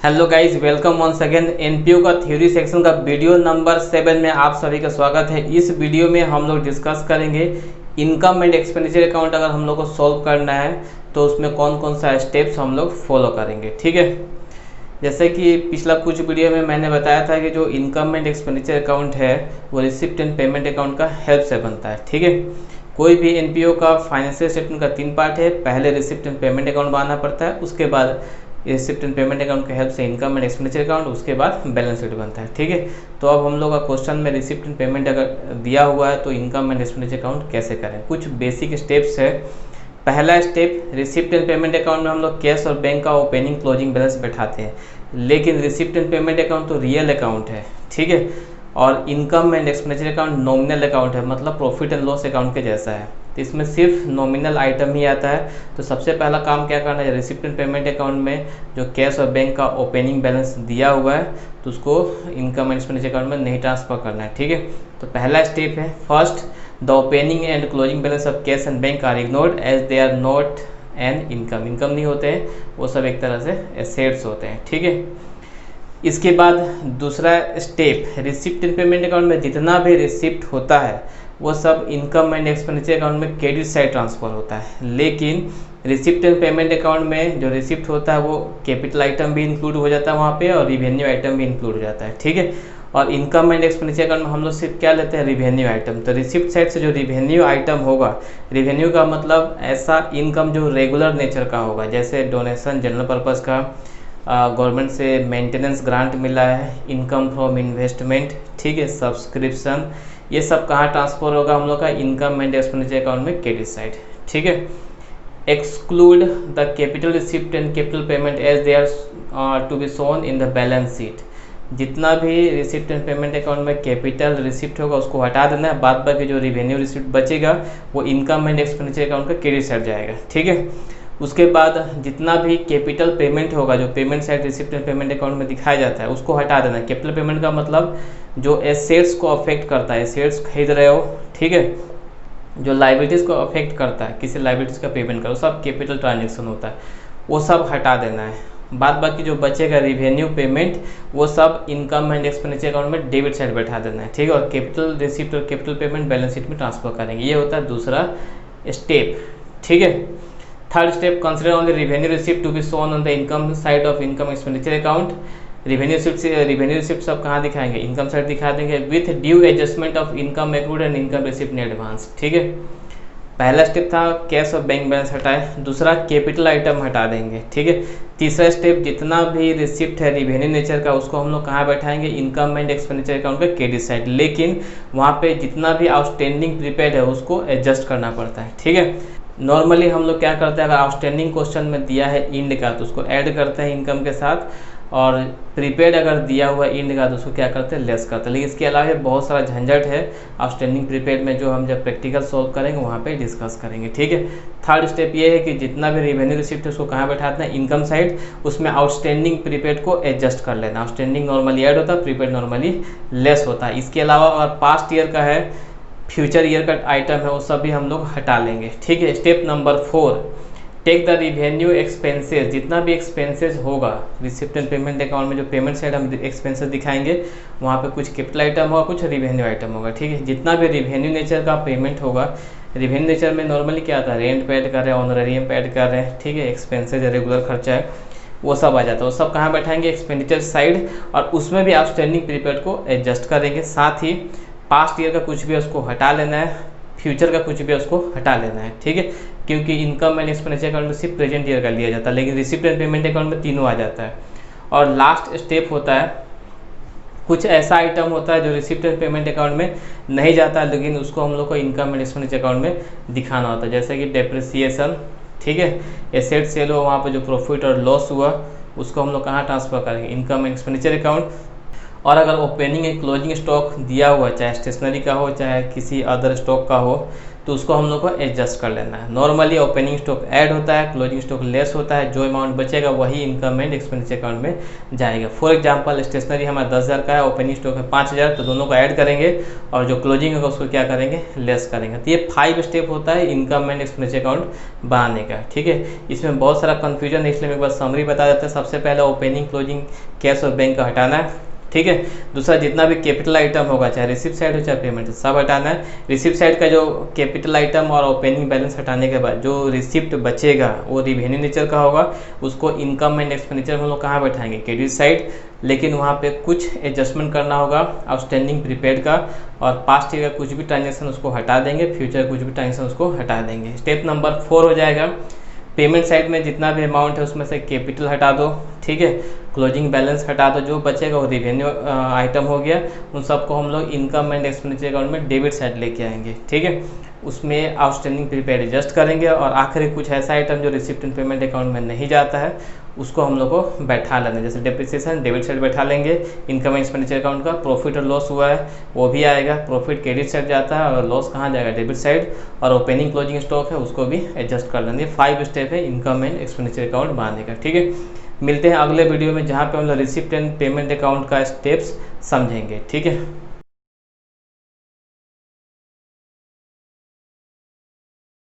Hello guys, welcome once again. NPO का theory section का video number 7 में आप सभी का स्वागत है। इस वीडियो में हम लोग डिस्कस करेंगे इनकम एंड एक्सपेंडिचर अकाउंट अगर हम लोग को सॉल्व करना है तो उसमें कौन कौन सा स्टेप्स हम लोग फॉलो करेंगे। ठीक है, जैसे कि पिछला कुछ वीडियो में मैंने बताया था कि जो इनकम एंड एक्सपेंडिचर अकाउंट है वो रिसिप्ट एंड पेमेंट अकाउंट का हेल्प से बनता है। ठीक है, कोई भी एनपीओ का फाइनेंशियल स्टेटमेंट का 3 पार्ट है। पहले रिसिप्ट एंड पेमेंट अकाउंट बनाना पड़ता है, उसके बाद रिसिप्ट एंड पेमेंट अकाउंट के हेल्प से इनकम एंड एक्सपेंडिचर अकाउंट, उसके बाद बैलेंस शीट बनता है। ठीक है, तो अब हम लोग का क्वेश्चन में रिसिप्ट एंड पेमेंट अगर दिया हुआ है तो इनकम एंड एक्सपेंडिचर अकाउंट कैसे करें। कुछ बेसिक स्टेप्स है। पहला step, receipt and payment account में हम लोग कैश और बैंक का ओपनिंग क्लोजिंग बैलेंस बैठाते हैं, लेकिन रिसिप्ट एंड पेमेंट अकाउंट तो रियल अकाउंट है। ठीक है, और income and expenditure account nominal account है, मतलब प्रॉफिट एंड लॉस अकाउंट के जैसा है। तो इसमें सिर्फ नॉमिनल आइटम ही आता है। तो सबसे पहला काम क्या करना है, रिसिप्ट एंड पेमेंट अकाउंट में जो कैश और बैंक का ओपनिंग बैलेंस दिया हुआ है तो उसको इनकम एंड एक्सपेंडिचर अकाउंट में नहीं ट्रांसफर करना है। ठीक है, तो पहला स्टेप है, first the opening and closing balance of cash and bank are ignored as they are not an income नहीं होते हैं, वो सब एक तरह से एसेट्स होते हैं। ठीक है, इसके बाद दूसरा step, receipt and payment account में जितना भी रिसिप्ट होता है वो सब इनकम एंड एक्सपेंडिचर अकाउंट में क्रेडिट साइड ट्रांसफर होता है, लेकिन रिसिप्ट एंड पेमेंट अकाउंट में जो रिसिप्ट होता है वो कैपिटल आइटम भी इंक्लूड हो जाता है वहाँ पे, और रिवेन्यू आइटम भी इंक्लूड हो जाता है। ठीक है, और इनकम एंड एक्सपेंडिचर अकाउंट में हम लोग सिर्फ क्या लेते हैं, रिवेन्यू आइटम। तो रिसिप्ट साइड से जो रिवेन्यू आइटम होगा, रिवेन्यू का मतलब ऐसा इनकम जो रेगुलर नेचर का होगा, जैसे डोनेशन, जनरल पर्पज़ का, गवर्नमेंट से मेंटेनेंस ग्रांट मिला है, इनकम फ्रॉम इन्वेस्टमेंट, ठीक है, सब्सक्रिप्शन, ये सब कहाँ ट्रांसफर होगा हम लोग का, इनकम एंड एक्सपेंडिचर अकाउंट में क्रेडिट साइड। ठीक है, exclude the capital receipt and capital payment as they are to be shown in the balance sheet. जितना भी रिसिप्ट एंड पेमेंट अकाउंट में कैपिटल रिसिप्ट होगा उसको हटा देना है, बाद बाकी जो रिवेन्यू रिसिप्ट बचेगा वो इनकम एंड एक्सपेंडिचर अकाउंट का क्रेडिट साइड जाएगा। ठीक है, उसके बाद जितना भी कैपिटल पेमेंट होगा जो payment side receipt and payment account में दिखाया जाता है उसको हटा देना है। कैपिटल पेमेंट का मतलब जो एसेट्स को अफेक्ट करता है, एसेट्स खरीद रहे हो, ठीक है, जो लाइबिलिटीज़ को अफेक्ट करता है, किसी लाइबिलिटीज़ का पेमेंट करो, सब कैपिटल ट्रांजेक्शन होता है, वो सब हटा देना है। बाद बाकी जो बचेगा रिवेन्यू पेमेंट वो सब इनकम एंड एक्सपेंडिचर अकाउंट में डेबिट साइड बैठा देना है। ठीक है, और कैपिटल रिसिप्ट और कैपिटल पेमेंट बैलेंस शीट में ट्रांसफर करेंगे। ये होता है दूसरा स्टेप। ठीक है, third step, consider only revenue receipt to be shown on the income side of income expenditure account. Revenue receipt सब कहाँ दिखाएंगे, इनकम साइड दिखा देंगे, with due adjustment of income accrued and income receipt in advance. ठीक है, पहला step था cash और बैंक बैलेंस हटाए, दूसरा कैपिटल आइटम हटा देंगे। ठीक है, तीसरा स्टेप, जितना भी रिसिप्ट है रिवेन्यू नेचर का उसको हम लोग कहाँ बैठाएंगे, इनकम एंड एक्सपेंडिचर अकाउंट का क्रेडिट साइड, लेकिन वहाँ पे जितना भी आउटस्टैंडिंग प्रीपेड है उसको एडजस्ट करना पड़ता है। ठीक है, नॉर्मली हम लोग क्या करते हैं, अगर आउटस्टैंडिंग क्वेश्चन में दिया है इंड का तो उसको ऐड करते हैं इनकम के साथ, और प्रीपेड अगर दिया हुआ इंड का तो उसको क्या करते हैं, लेस करते हैं। लेकिन इसके अलावा बहुत सारा झंझट है आउटस्टैंडिंग प्रीपेड में, जो हम जब प्रैक्टिकल सॉल्व करेंगे वहाँ पे डिस्कस करेंगे। ठीक है, थर्ड स्टेप ये है कि जितना भी रेवेन्यू रिसिप्ट है उसको कहाँ बैठाते हैं, इनकम साइड, उसमें आउटस्टैंडिंग प्रीपेड को एडजस्ट कर लेना। आउटस्टैंडिंग नॉर्मली ऐड होता है, प्रीपेड नॉर्मली लेस होता है। इसके अलावा अगर पास्ट ईयर का है, फ्यूचर ईयर का आइटम है, वो सब भी हम लोग हटा लेंगे। ठीक है, step number 4, take the revenue expenses. जितना भी एक्सपेंसेस होगा रिसिप्ट एंड पेमेंट अकाउंट में, जो पेमेंट साइड हम एक्सपेंसेस दिखाएंगे वहाँ पे कुछ कैपिटल आइटम होगा, कुछ रिवेन्यू आइटम होगा। ठीक है, जितना भी रिवेन्यू नेचर का पेमेंट होगा, रिवेन्यू नेचर में नॉर्मली क्या आता है, रेंट पे ऐड कर रहे हैं, ऑनरेरियम पे ऐड कर रहे हैं, ठीक है, एक्सपेंसेज रेगुलर खर्चा है, वो सब आ जाता है। वो सब कहाँ बैठाएंगे, एक्सपेंडिचर साइड, और उसमें भी आउटस्टैंडिंग प्रीपेड को एडजस्ट करेंगे। साथ ही पास्ट ईयर का कुछ भी उसको हटा लेना है, फ्यूचर का कुछ भी उसको हटा लेना है। ठीक है, क्योंकि इनकम एंड एक्सपेंडिचर अकाउंट में सिर्फ प्रेजेंट ईयर का लिया जाता है, लेकिन रिसिप्ट एंड पेमेंट अकाउंट में तीनों आ जाता है। और लास्ट स्टेप होता है, कुछ ऐसा आइटम होता है जो रिसिप्ट एंड पेमेंट अकाउंट में नहीं जाता है, लेकिन उसको हम लोग को इनकम एंड एक्सपेंडिचर अकाउंट में दिखाना होता है, जैसे कि डेप्रिसिएशन। ठीक है, एसेट सेल हो, वहाँ पर जो प्रॉफिट और लॉस हुआ उसको हम लोग कहाँ ट्रांसफर करेंगे, इनकम एंड एक्सपेंडिचर अकाउंट। और अगर ओपनिंग एंड क्लोजिंग स्टॉक दिया हुआ, चाहे स्टेशनरी का हो चाहे किसी अदर स्टॉक का हो, तो उसको हम लोग को एडजस्ट कर लेना है। नॉर्मली ओपनिंग स्टॉक ऐड होता है, क्लोजिंग स्टॉक लेस होता है, जो अमाउंट बचेगा वही इनकम एंड एक्सपेंडिचर अकाउंट में जाएगा। फॉर एग्जांपल स्टेशनरी हमारा 10,000 का है, ओपनिंग स्टॉक है 5,000, तो दोनों को ऐड करेंगे और जो क्लोजिंग होगा उसको क्या करेंगे, लेस करेंगे। तो ये 5 स्टेप होता है इनकम एंड एक्सपेंडिचर अकाउंट बनाने का, ठीक है। इसमें बहुत सारा कन्फ्यूजन है, इसलिए मैं एक बार समरी बता देते हैं। सबसे पहले ओपनिंग, क्लोजिंग, कैश और बैंक का हटाना है, ठीक है। दूसरा, जितना भी कैपिटल आइटम होगा, चाहे रिसिप्ट साइड हो चाहे पेमेंट, सब हटाना है। रिसिप्ट साइड का जो कैपिटल आइटम और ओपनिंग बैलेंस हटाने के बाद जो रिसिप्ट बचेगा वो रिवेन्यू नेचर का होगा, उसको इनकम एंड एक्सपेंडिचर में हम लोग कहाँ बैठाएंगे, क्रेडिट साइड। लेकिन वहाँ पे कुछ एडजस्टमेंट करना होगा आउटस्टैंडिंग प्रीपेड का, और पास्ट ईयर का कुछ भी ट्रांजेक्शन उसको हटा देंगे, फ्यूचर कुछ भी ट्रांजेक्शन उसको हटा देंगे। स्टेप नंबर 4 हो जाएगा, पेमेंट साइड में जितना भी अमाउंट है उसमें से कैपिटल हटा दो, ठीक है। क्लोजिंग बैलेंस हटा दो, जो बचेगा वो रिवेन्यू आइटम हो गया। उन सबको हम लोग इनकम एंड एक्सपेंडिचर अकाउंट में डेबिट साइड लेके आएंगे, ठीक है। उसमें आउटस्टैंडिंग प्रीपेड एडजस्ट करेंगे, और आखिरी कुछ ऐसा आइटम जो रिसिप्ट एंड पेमेंट अकाउंट में नहीं जाता है उसको हम लोग को बैठा लेंगे। जैसे डेप्रिसिएशन डेबिट साइड बैठा लेंगे, इनकम एंड एक्सपेंडिचर अकाउंट का प्रॉफिट और लॉस हुआ है वो भी आएगा, प्रॉफिट क्रेडिट साइड जाता है और लॉस कहाँ जाएगा, डेबिट साइड। और ओपनिंग क्लोजिंग स्टॉक है उसको भी एडजस्ट कर लेंगे। 5 स्टेप है इनकम एंड एक्सपेंडिचर अकाउंट बनाने का, ठीक है। मिलते हैं अगले वीडियो में जहाँ पे हम लोग रिसिप्ट एंड पेमेंट अकाउंट का स्टेप्स समझेंगे, ठीक है।